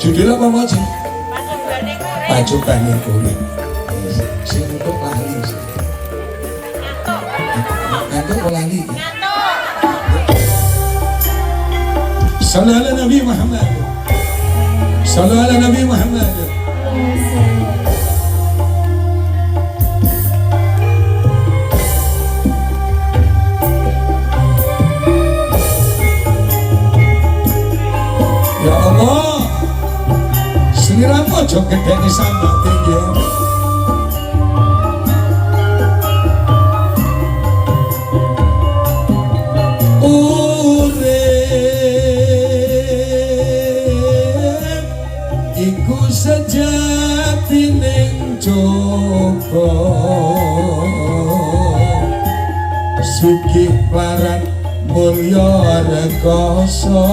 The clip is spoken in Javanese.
Judul apa mau sih? Pacukane kulit. Sing untuk lali. Ngantuk lali. Sallallahu ala Nabi Muhammad. Sallallahu ala Nabi Muhammad. Ya Allah, seliramu aja gedeni sambal tinggi. Urip iku sejatining coba, sugih parat mulya rekoso.